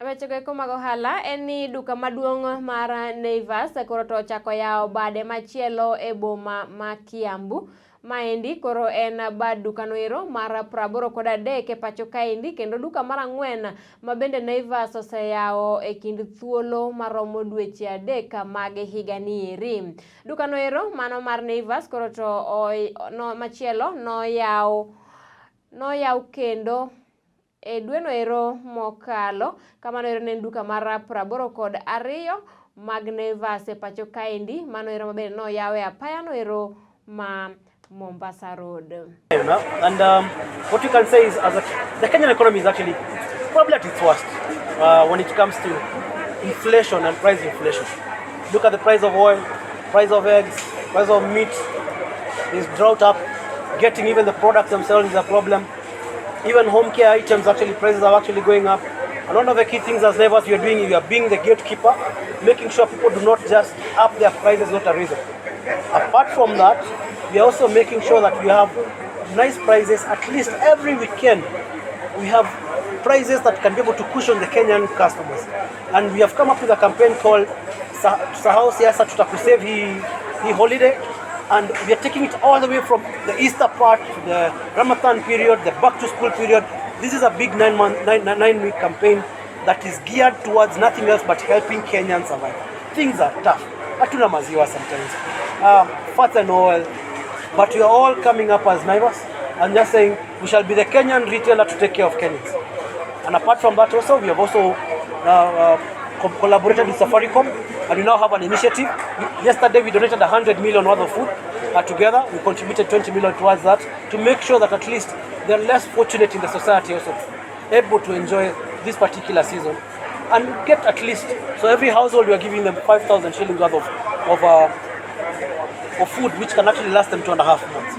Wechego mag ohala en ni duka maduong' mar Naivas koro to ochako yawo bade machielo e boma ma Kiambu. Maendi koro en bad dukano ero mar 83 e pacho kaendi, kendo duka mar 4 ma bende Naivas oseyawo e kind thuolo maromo dweche 3 mag higani eri. Dukano ero mano mar Naivas koro to machielo noyaw kendo e dweno ero mokalo. Kamano ero ne duka mar 82 mag Naivas e pacho kaendi, mano ero mabende noyawe apayano ero ma Mombasa Road. And what you can say is, the Kenyan economy is actually probably at its worst when it comes to inflation and price inflation. Look at the price of oil, price of eggs, price of meat is drought up. Getting even the products themselves is a problem. Even home care items, actually prices are actually going up. And one of the key things as Naivas we are doing is we are being the gatekeeper, making sure people do not just up their prices, not a reason. Apart from that, we are also making sure that we have nice prices. At least every weekend we have prices that can be able to cushion the Kenyan customers. And we have come up with a campaign called Sahau Siasa Tutakusave Hii Holiday. And we are taking it all the way from the Easter part to the Ramadan period, the back to school period. This is a big 9-week campaign that is geared towards nothing else but helping Kenyans survive. Things are tough. Hatuna maziwa sometimes. Fats and oil. But we are all coming up as Naivas and just saying we shall be the Kenyan retailer to take care of Kenyans. And apart from that also, we have also collaborated with Safaricom, and we now have an initiative. Yesterday we donated 100 million worth of food. Together we contributed 20 million towards that, to make sure that at least the less fortunate in the society also able to enjoy this particular season and get at least, so every household we are giving them 5,000 shillings worth of food, which can actually last them 2.5 months.